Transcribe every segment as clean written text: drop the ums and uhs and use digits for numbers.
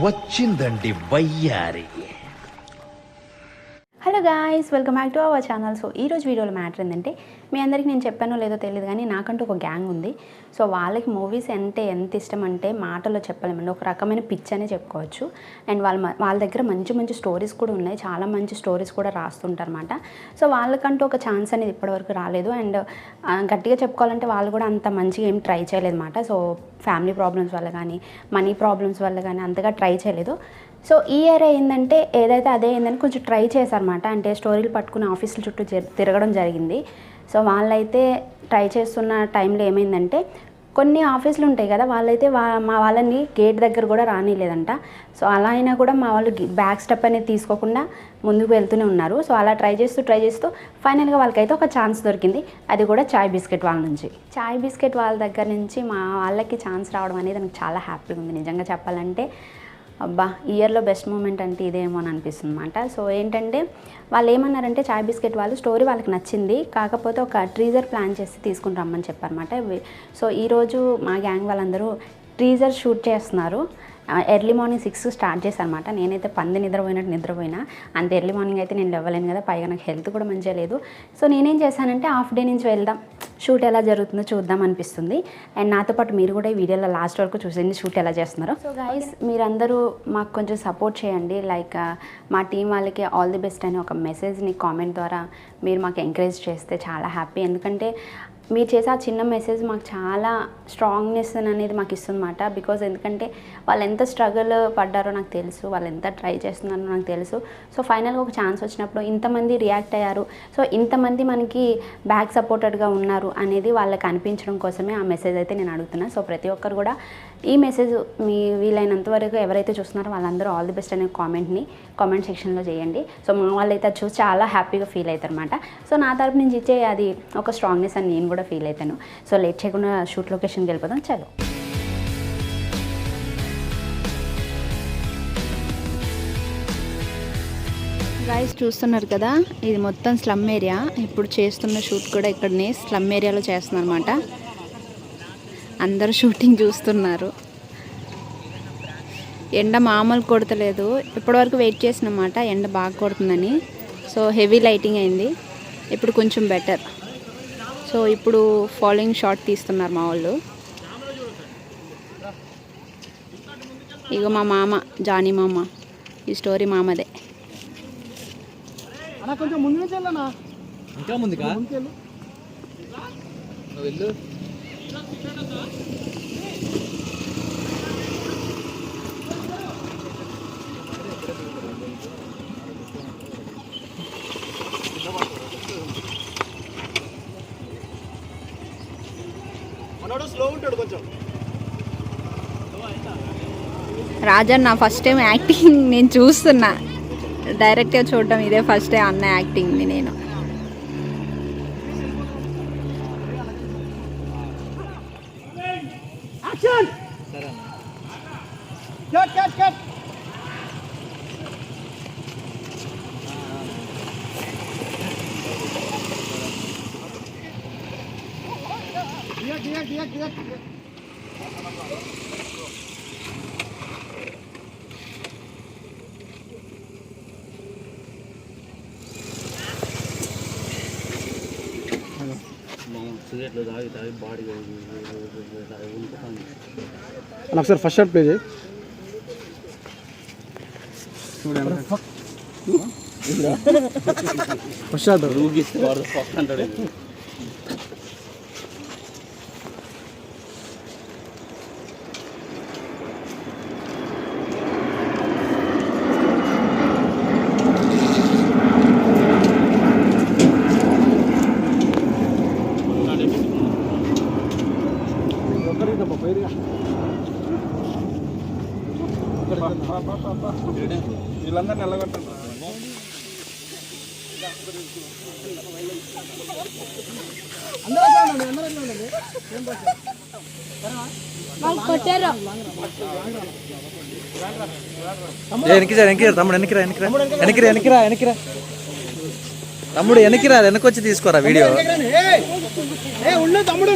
వచ్చిందండి వయ్యారి. Hello guys, welcome back to our channel. So ఈరోజు వీడియోలో మ్యాటర్ ఏంటంటే, మీ అందరికీ నేను చెప్పానో లేదో తెలియదు కానీ నాకంటూ ఒక గ్యాంగ్ ఉంది. సో వాళ్ళకి మూవీస్ అంటే ఎంత ఇష్టం అంటే మాటలో చెప్పలేమండి, ఒక రకమైన పిచ్ అనే చెప్పుకోవచ్చు. అండ్ వాళ్ళ దగ్గర మంచి మంచి స్టోరీస్ కూడా ఉన్నాయి, చాలా మంచి స్టోరీస్ కూడా రాస్తుంటారన్నమాట. సో వాళ్ళకంటూ ఒక ఛాన్స్ అనేది ఇప్పటివరకు రాలేదు. అండ్ గట్టిగా చెప్పుకోవాలంటే వాళ్ళు కూడా అంత మంచిగా ఏం ట్రై చేయలేదు అన్నమాట. సో ఫ్యామిలీ ప్రాబ్లమ్స్ వల్ల కానీ మనీ ప్రాబ్లమ్స్ వల్ల కానీ అంతగా ట్రై చేయలేదు. సో ఈ ఇయర్ ఏంటంటే ఏదైతే అదే ఏంటంటే కొంచెం ట్రై చేశారన్నమాట. అంటే స్టోరీలు పట్టుకుని ఆఫీసుల చుట్టూ తిరగడం జరిగింది. సో వాళ్ళైతే ట్రై చేస్తున్న టైంలో ఏమైందంటే, కొన్ని ఆఫీసులు ఉంటాయి కదా, వాళ్ళైతే మా వాళ్ళని గేట్ దగ్గర కూడా రానిలేదంట. సో అలా అయినా కూడా మా వాళ్ళు బ్యాక్ స్టెప్ అనేది తీసుకోకుండా ముందుకు వెళ్తూనే ఉన్నారు. సో అలా ట్రై చేస్తూ ఫైనల్గా వాళ్ళకైతే ఒక ఛాన్స్ దొరికింది. అది కూడా చాయ్ బిస్కెట్ వాళ్ళ నుంచి. చాయ్ బిస్కెట్ వాళ్ళ దగ్గర నుంచి మా వాళ్ళకి ఛాన్స్ రావడం అనేది నాకు చాలా హ్యాపీగా ఉంది. నిజంగా చెప్పాలంటే అబ్బా, ఇయర్లో బెస్ట్ మూమెంట్ అంటే ఇదేమో అని అనిపిస్తుంది అనమాట. సో ఏంటంటే వాళ్ళు ఏమన్నారంటే, చాయ్ బిస్కెట్ వాళ్ళు స్టోరీ వాళ్ళకి నచ్చింది, కాకపోతే ఒక ట్రీజర్ ప్లాన్ చేసి తీసుకుని రమ్మని చెప్పారన్నమాట. సో ఈరోజు మా గ్యాంగ్ వాళ్ళందరూ ట్రీజర్ షూట్ చేస్తున్నారు. ఎర్లీ మార్నింగ్ 6 స్టార్ట్ చేశారనమాట. నేనైతే పంది నిద్రపోయినా అంత ఎర్లీ మార్నింగ్ అయితే నేను లేవలేను కదా, పైగా నాకు హెల్త్ కూడా మంచిగా లేదు. సో నేనేం చేశానంటే, హాఫ్ డే నుంచి వెళ్దాం, షూట్ ఎలా జరుగుతుందో చూద్దాం అనిపిస్తుంది. అండ్ నాతో పాటు మీరు కూడా ఈ వీడియోలో లాస్ట్ వరకు చూసేయండి షూట్ ఎలా చేస్తున్నారో. సో గైస్, మీరందరూ మాకు కొంచెం సపోర్ట్ చేయండి. లైక్ మా టీం వాళ్ళకి ఆల్ ది బెస్ట్ అని ఒక మెసేజ్ని కామెంట్ ద్వారా మీరు మాకు ఎంకరేజ్ చేస్తే చాలా హ్యాపీ. ఎందుకంటే మీరు చేసే ఆ చిన్న మెసేజ్ మాకు చాలా స్ట్రాంగ్నెస్ అనేది మాకు ఇస్తుందన్నమాట. బికాజ్ ఎందుకంటే వాళ్ళు ఎంత స్ట్రగుల్ పడ్డారో నాకు తెలుసు, వాళ్ళు ఎంత ట్రై చేస్తున్నారో నాకు తెలుసు. సో ఫైనల్గా ఒక ఛాన్స్ వచ్చినప్పుడు ఇంతమంది రియాక్ట్ అయ్యారు, సో ఇంతమంది మనకి బ్యాక్ సపోర్టెడ్గా ఉన్నారు అనేది వాళ్ళకి అనిపించడం కోసమే ఆ మెసేజ్ అయితే నేను అడుగుతున్నాను. సో ప్రతి ఒక్కరు కూడా ఈ మెసేజ్ మీ వీలైనంత వరకు ఎవరైతే చూస్తున్నారో వాళ్ళందరూ ఆల్ ది బెస్ట్ అనే కామెంట్ సెక్షన్లో చేయండి. సో మా వాళ్ళు అయితే చూసి చాలా హ్యాపీగా ఫీల్ అవుతారు అనమాట. సో నా తరపు నుంచి ఇచ్చే అది ఒక స్ట్రాంగ్నెస్ అని నేను కూడా ఫీల్ అవుతాను. సో లేట్ చేయకుండా షూట్ లొకేషన్కి వెళ్ళిపోతాం. చలో గైస్, చూస్తున్నారు కదా, ఇది మొత్తం స్లమ్ ఏరియా. ఇప్పుడు చేస్తున్న షూట్ కూడా ఇక్కడనే స్లమ్ ఏరియాలో చేస్తున్నారు అనమాట. అందరూ షూటింగ్ చూస్తున్నారు. ఎండ మామూలు కొడతలేదు. ఇప్పటివరకు వెయిట్ చేసినమాట, ఎండ బాగా కొడుతుందని. సో హెవీ లైటింగ్ అయింది, ఇప్పుడు కొంచెం బెటర్. సో ఇప్పుడు ఫాలోయింగ్ షాట్ తీస్తున్నారు మా వాళ్ళు. ఇగో మా మామ, జానీ మామ, ఈ స్టోరీ మామదే. కొంచెం ముందు నుంచి వెళ్ళనా, ఇంకా ముందుగా వెళ్ళు. రాజన్న ఫస్ట్ టైం యాక్టింగ్ నేను చూస్తున్నా, డైరెక్ట్గా చూడడం ఇదే ఫస్ట్ టైం అన్న యాక్టింగ్ని నేను. ఒకసారి ఫస్ట్ షాట్ ప్లే చేయి. ఫస్ట్ షాట్ అంటాడు. వీళ్ళందరూ నిలబెట్టండి. తమ్ముడు వెనక్కిరా, వెనకొచ్చి తీసుకోరా వీడియో. తమ్ముడు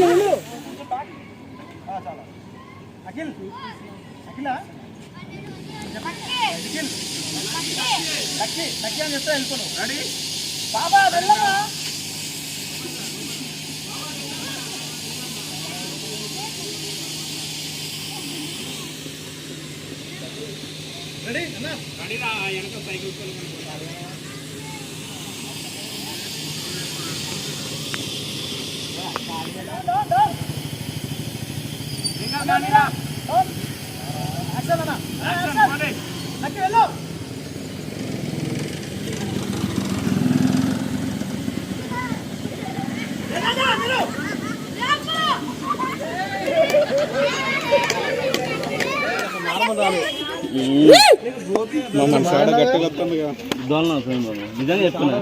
నిజంగా చెప్తున్నా.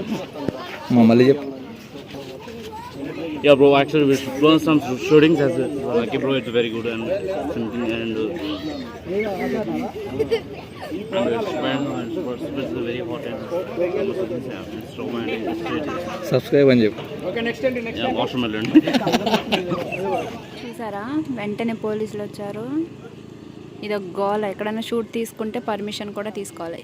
మళ్ళీ చెప్పు. Yeah, bro. Actually, we should done some shootings as well. Lucky, bro. It's very good and something and it's very important. It's romantic. Subscribe అని చెప్పు. Yeah, watermelon. చూసారా వెంటనే పోలీసులు వచ్చారు. ఇది ఒక గోల. ఎక్కడైనా షూట్ తీసుకుంటే పర్మిషన్ కూడా తీసుకోవాలి.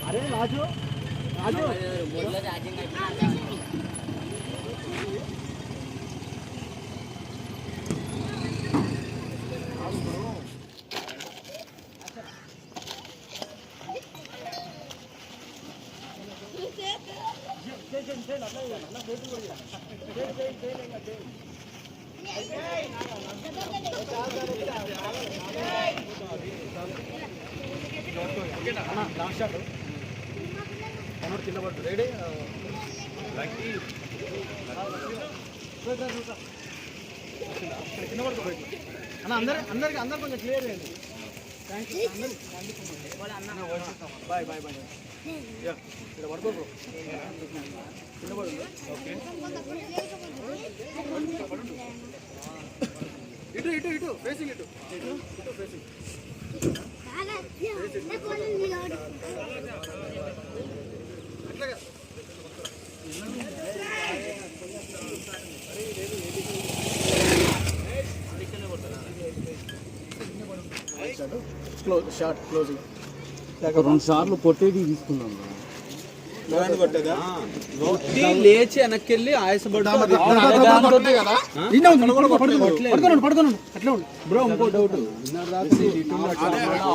అరే రాజు రాజు అందరు కొంచెం క్లియర్ చేయండి. Bye bye bye. ఇక్కడ పడుకో బ్రో. కింద పడు. ఓకే ఇటు ఇటు ఇటు ఫేసింగ్ ఇటు ఇటు ఇటు ఫేసింగ్. అట్లాగా షార్ట్ క్లోజింగ్. 2 సార్లు పొట్టేది తీసుకున్నాను. లేచి వెనక్కి వెళ్ళి ఆయాసపడ్డాను బ్రో. ఇంకో డౌట్,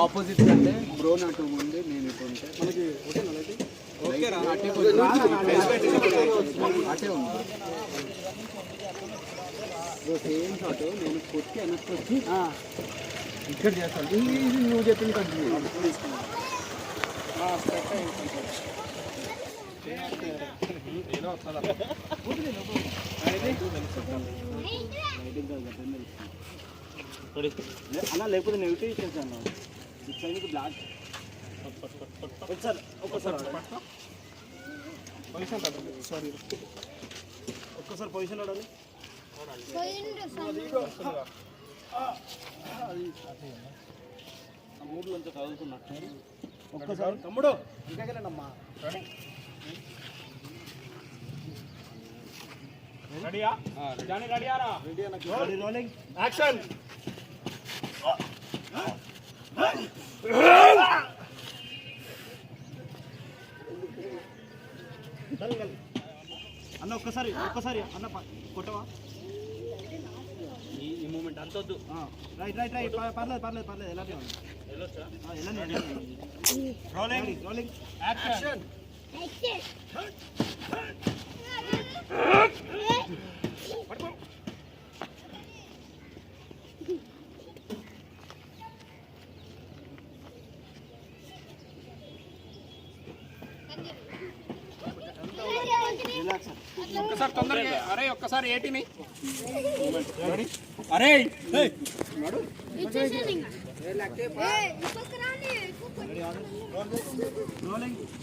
ఆపోజిట్ అంటే బ్రో నాటు ఉంది, నేను ఇటు ఉంటే మనకి అటే ఉంది. సేమ్ షాట్ నేను కొట్టి వెనక్కి వచ్చి ఇక్కడ చేస్తాను. ఇది నువ్వు చెప్పిన కంటిన్యూ తీసుకున్నాను. అలా లేకపోతే నెగిటివ్ ఇచ్చేసాను. బ్లాక్ ఒక్కసారి సారీ ఒక్కసారి పొజిషన్ ఆడాలి. మూడులంతా చదువుతున్నట్టు ఒక్కసారి తమ్ముడు ఇంకెళ్ళండమ్మా. రెడీయా? Ready rolling action. అన్న ఒక్కసారి అన్న కొట్టవా? ఈ మూమెంట్ అంతొద్దు. రైట్ రైట్ రైట్ పర్లేదు ఎలాంటి రోలింగ్ యాక్షన్. ఒక్కసారి తొందరగా అరే ఒక్కసారి ఏటిని అరే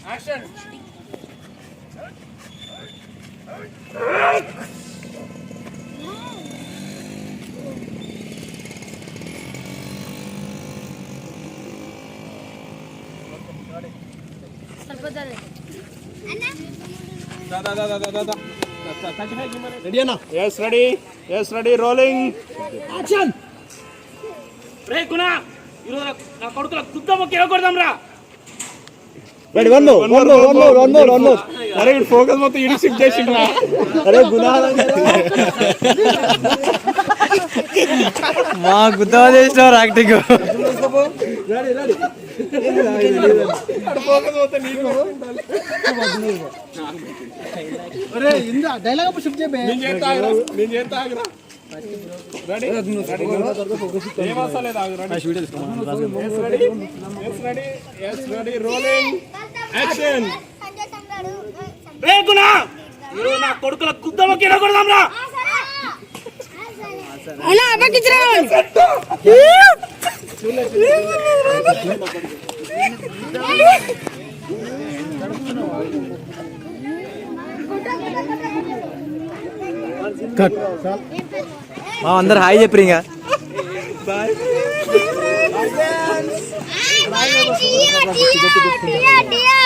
యాక్షన్ రెడీ రోలింగ్ యాక్షన్ రే గుణ ఈరోజు నా కొడుకుల గుద్దమ్మకి ఇవ్వకూడదాం రా. రెడీ వన్ మోర్ అరే ఫోకస్ మొత్తం ఇడి షిఫ్ట్ చేసిండ్రా అరే గునా మా గుద్దా చేసినారు యాక్టింగ్. రెడీ ఫోకస్ మొత్తం నీకు అరే ఇందా డైలాగ్ అప్పుడు షిఫ్ట్ చేయబే నేను చేస్తా ఆగరా రెడీ ఏ వాసలేదు ఆగరా రెడీ రోలింగ్ యాక్షన్ రే గుణ ఈరోజు నా కొడుకుల గుద్దమ్మకి ఇవ్వకూడదాం రా. మా అందరు హాయ్ చెప్పరు ఇంకా. Dia.